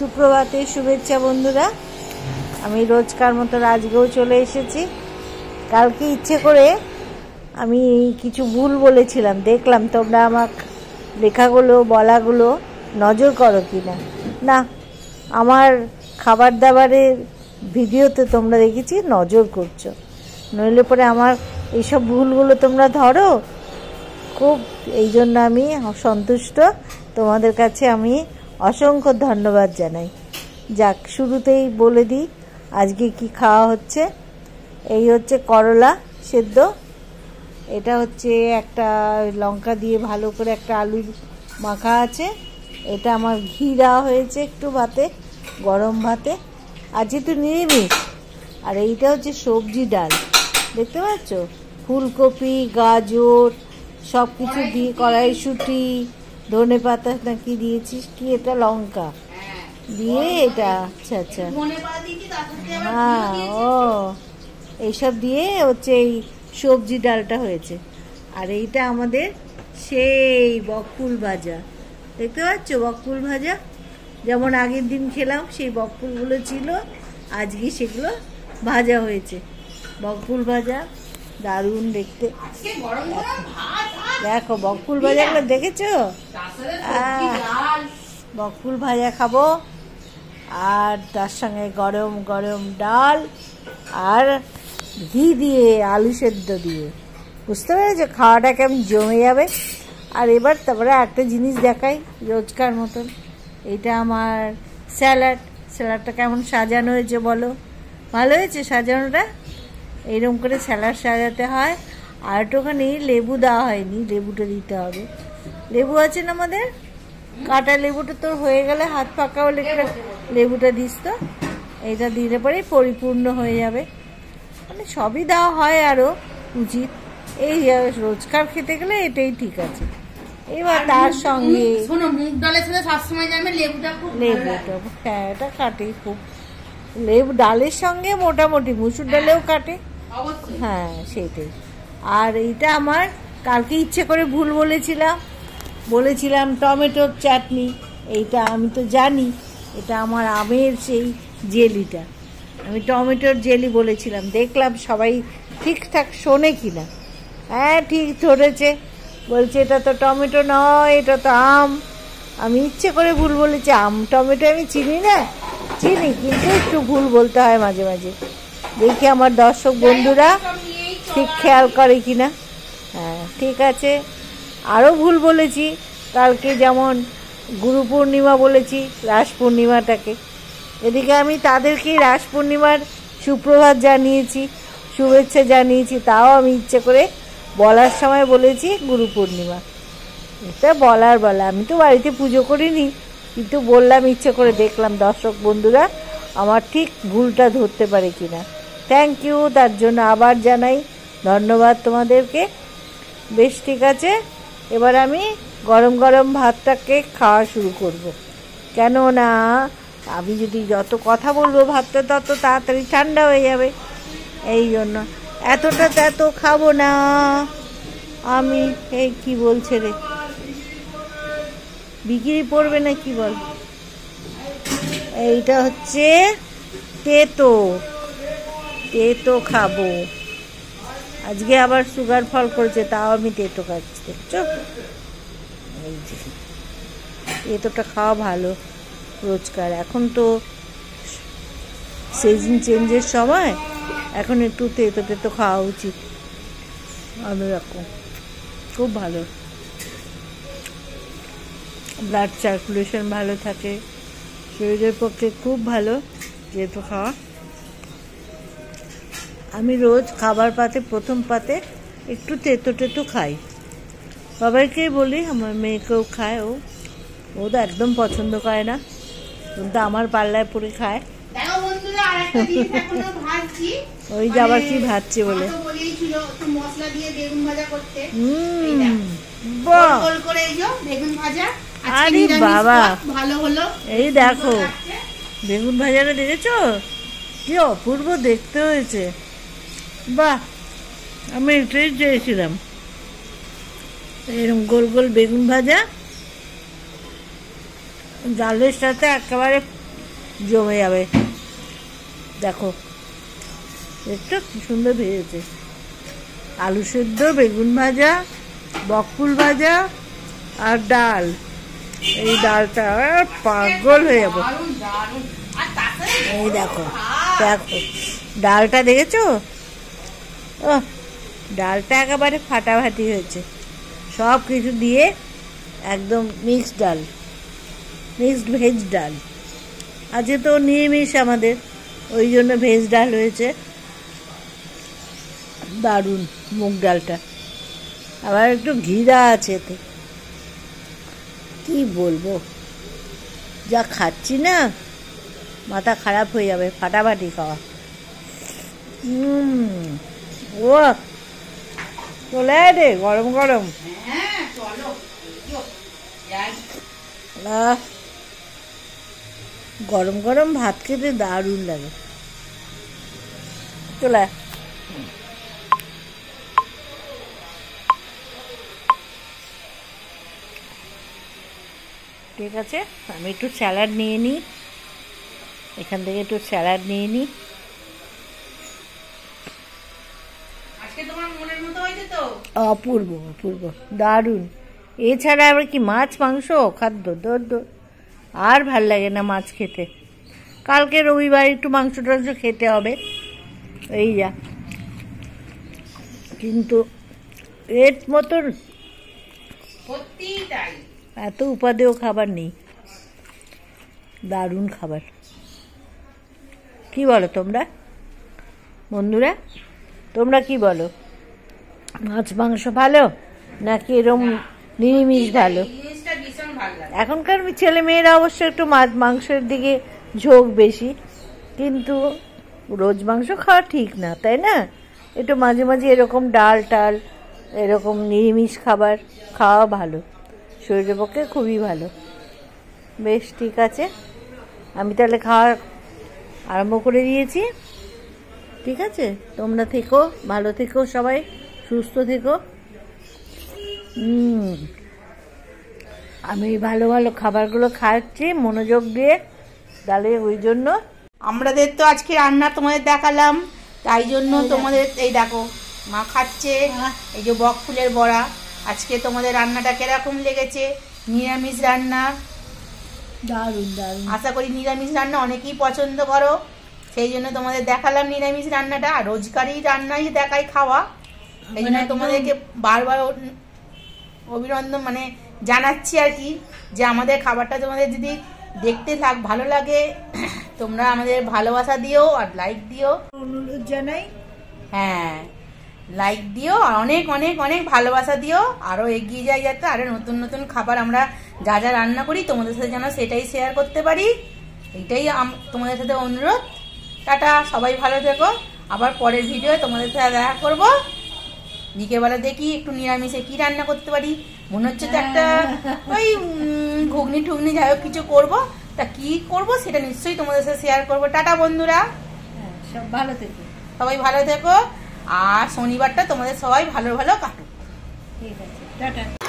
সুপ্রভাতে শুভেচ্ছা বন্ধুরা। আমি রোজকার মতো আজকেও চলে এসেছি। কালকে ইচ্ছে করে আমি কিছু ভুল বলেছিলাম, দেখলাম তোমরা আমার লেখাগুলো বলাগুলো নজর করো কি না। না, আমার খাবার দাবারের ভিডিওতে তোমরা দেখেছি নজর করছো, নইলে পরে আমার এইসব ভুলগুলো তোমরা ধরো খুব। এই জন্য আমি সন্তুষ্ট, তোমাদের কাছে আমি অসংখ্য ধন্যবাদ জানাই। যাক, শুরুতেই বলে দিই আজকে কি খাওয়া হচ্ছে। এই হচ্ছে করলা সেদ্ধ, এটা হচ্ছে একটা লঙ্কা দিয়ে ভালো করে একটা আলু মাখা আছে, এটা আমার ঘি দেওয়া হয়েছে একটু ভাতে, গরম ভাতে, আজকে তো নিরামিষ। আর এইটা হচ্ছে সবজি ডাল, দেখতে পাচ্ছ, ফুলকপি গাজর সব কিছু দিয়ে, কড়াইশুঁটি ধনে পাতা নাকি দিয়েছিস কি, এটা লঙ্কা দিয়ে, এটা আচ্ছা আচ্ছা হ্যাঁ, ও এইসব দিয়ে হচ্ছে এই সবজি ডালটা হয়েছে। আর এইটা আমাদের সেই বকফুল ভাজা, দেখতে পাচ্ছ, বকফুল ভাজা যেমন আগের দিন খেলাম সেই বকফুলগুলো ছিল, আজকে সেগুলো ভাজা হয়েছে। বকফুল ভাজা দারুণ দেখতে, দেখো বকফুল ভাজাগুলো দেখেছো? বকফুল ভাজা খাবো, আর তার সঙ্গে গরম গরম ডাল আর ঘি দিয়ে আলু সেদ্ধ দিয়ে, বুঝতে পেরেছো খাওয়াটা কেমন জমে যাবে। আর এবার তারপরে একটা জিনিস দেখাই রোজকার মতন, এটা আমার স্যালাডটা কেমন সাজানো হয়েছে বলো? ভালো হয়েছে সাজানোটা? এইরকম করে স্যালাড সাজাতে হয়। আর একটুখানি লেবু দেওয়া হয়নি, লেবুটা দিতে হবে। লেবু আছে না আমাদের, কাটা লেবুটা তোর হয়ে গেলে হাত ফাঁকা হলে একটা লেবুটা দিস তো, এইটা দিলে পরেই পরিপূর্ণ হয়ে যাবে। মানে সবই দেওয়া হয় আরও উচিত, এই রোজকার খেতে গেলে এটাই ঠিক আছে। এবার তার সঙ্গে মুগ ডালের সাথে সবসময় লেবুটা, হ্যাঁ এটা কাটে খুব, লেবু ডালের সঙ্গে মোটামুটি মুসুর ডালেও কাটে, হ্যাঁ সেইটাই। আর এইটা আমার কালকে ইচ্ছে করে ভুল বলেছিলাম টমেটোর চাটনি, এইটা আমি তো জানি এটা আমার আমের সেই জেলিটা, আমি টমেটোর জেলি বলেছিলাম, দেখলাম সবাই ঠিকঠাক শোনে কি না। হ্যাঁ ঠিক ধরেছে, বলছে এটা তো টমেটো নয়, এটা তো আম। আমি ইচ্ছে করে ভুল বলেছি, আম টমেটো আমি চিনি না, চিনি কিন্তু একটু ভুল বলতে হয় মাঝে মাঝে, দেখি আমার দর্শক বন্ধুরা ঠিক খেয়াল করে কি না। হ্যাঁ ঠিক আছে, আরও ভুল বলেছি কালকে, যেমন গুরু পূর্ণিমা বলেছি রাস পূর্ণিমাটাকে, এদিকে আমি তাদেরকেই রাস পূর্ণিমার সুপ্রভাত জানিয়েছি, শুভেচ্ছা জানিয়েছি, তাও আমি ইচ্ছে করে বলার সময় বলেছি গুরু পূর্ণিমা। এটা বলা, আমি তো বাড়িতে পুজো করিনি, কিন্তু বললাম ইচ্ছে করে, দেখলাম দর্শক বন্ধুরা আমার ঠিক ভুলটা ধরতে পারে কিনা। থ্যাংক ইউ, তার জন্য আবার জানাই ধন্যবাদ তোমাদেরকে। বেশ ঠিক আছে, এবার আমি গরম গরম ভাতটাকে খাওয়া শুরু করব। কেননা আমি যদি যত কথা বলবো ভাতটা তত তাড়াতাড়ি ঠান্ডা হয়ে যাবে, এই জন্য এতটা তো এত খাবো না আমি। এই কি বলছে রে, বিক্রি পড়বে না কি বল? এইটা হচ্ছে তেতো খাবো আজকে, আবার সুগার ফল করেছে তাও আমি তেতো খাচ্ছি, দেখছো? এই যে তেতোটা খাওয়া ভালো রোজকার, এখন তো সিজন চেঞ্জের সময়, এখন একটু তেতো খাওয়া উচিত, অন্যরকম খুব ভালো, ব্লাড সার্কুলেশন ভালো থাকে, শরীরের পক্ষে খুব ভালো তেতো খাওয়া। আমি রোজ খাবার পাতে প্রথম পাতে একটু তেতো খাই, সবাইকেই বলি, আমার মেয়েকেও খায়, ও তো একদম পছন্দ করে না, কিন্তু আমার পাল্লায় পরে খায়। ওই যে আবার কি ভাজছে বলে, আরে বাবা এই দেখো বেগুন ভাজাটা দেখেছো কি অপূর্ব দেখতে হয়েছে, বাহ আমি এটাই চেয়েছিলাম, এরকম গোল গোল বেগুন ভাজা ডালের সাথে একেবারে জমে যাবে। দেখো একটু কি সুন্দর ভেজেছে, আলু সেদ্ধ, বেগুন ভাজা, বকফুল ভাজা আর ডাল। এই ডালটা পাগল হয়ে যাবো। এই দেখো দেখো ডালটা দেখেছো? ও ডালটা একেবারে ফাটাফাটি হয়েছে, সব কিছু দিয়ে একদম মিক্সড ডাল, মিক্সড ভেজ ডাল। আজকে তো নিরামিষ আমাদের, ওই জন্য ভেজ ডাল হয়েছে। দারুণ মুগ ডালটা, আবার একটু ঘিরা আছে এতে। কি বলবো, যা খাচ্ছি না মাথা খারাপ হয়ে যাবে, ফাটাফাটি খাওয়া। ও চলে রে গরম গরম। গরম গরম ভাত খেতে দারুণ লাগে। চলে ঠিক আছে, আমি একটু স্যালাড নিয়ে নিই, এখান থেকে একটু স্যালাড নিয়ে নিই। অপূর্ব অপূর্ব দারুণ। এছাড়া আবার কি মাছ মাংস খাদ্য দদ্য, আর ভাল লাগে না মাছ খেতে। কালকে রবিবার একটু মাংস টাংস খেতে হবে, এই যা। কিন্তু এর মতন এত উপাদেয় খাবার নেই, দারুণ খাবার। কি বলো তোমরা বন্ধুরা, তোমরা কি বলো? মাছ মাংস ভালো নাকি এরকম নিরামিষ ভালো? এখনকার ছেলে মেয়েরা অবশ্য একটু মাছ মাংসের দিকে ঝোঁক বেশি, কিন্তু রোজ মাংস খাওয়া ঠিক না, তাই না? একটু মাঝে মাঝে এরকম ডাল টাল, এরকম নিরামিষ খাবার খাওয়া ভালো, শরীরের পক্ষে খুবই ভালো। বেশ ঠিক আছে, আমি তাহলে খাওয়া আরম্ভ করে দিয়েছি। ঠিক আছে, তোমরা থেকো, ভালো থেকো, সবাই সুস্থ থেকো। আমি ভালো ভালো খাবারগুলো খাচ্ছি মনোযোগ দিয়ে, তাহলে ওই জন্য আমাদের তো আজকে রান্না তোমাদের দেখালাম, তাই জন্য তোমাদের এই দেখো মা খাচ্ছে এই যে বকফুলের বড়া। আজকে তোমাদের রান্নাটা কিরকম লেগেছে? নিরামিষ রান্না, দারুণ দারুণ। আশা করি নিরামিষ রান্না অনেকেই পছন্দ করো, সেই জন্য তোমাদের দেখালাম নিরামিষ রান্নাটা। আর রোজকারই রান্নাই দেখাই খাওয়া, এই জন্য তোমাদেরকে বারবার অভিনন্দন মানে জানাচ্ছি আর কি, যে আমাদের খাবারটা তোমাদের যদি দেখতে ভালো লাগে তোমরা আমাদের ভালোবাসা দিও আর লাইক দিও, অনুরোধ জানাই। হ্যাঁ লাইক দিও আর অনেক অনেক অনেক ভালোবাসা দিও, আরও এগিয়ে যাই যাতে আরও নতুন নতুন খাবার আমরা যা যা রান্না করি তোমাদের সাথে যেন সেটাই শেয়ার করতে পারি, এইটাই তোমাদের সাথে অনুরোধ। টাটা, সবাই ভালো থেকো, আবার পরের ভিডিও তোমাদের সাথে দেখা করবো। বিকেলবেলা দেখি একটু নিরামিষে কি রান্না করতে পারি, মনে হচ্ছে তো একটা ওই ঘুগনি ঠুগনি যাই হোক কিছু করবো, তা কি করবো সেটা নিশ্চয়ই তোমাদের সাথে শেয়ার করবো। টাটা বন্ধুরা, সব ভালো থেকো, সবাই ভালো থেকো, আর শনিবারটা তোমাদের সবাই ভালো ভালো কাটুক। ঠিক আছে, টাটা।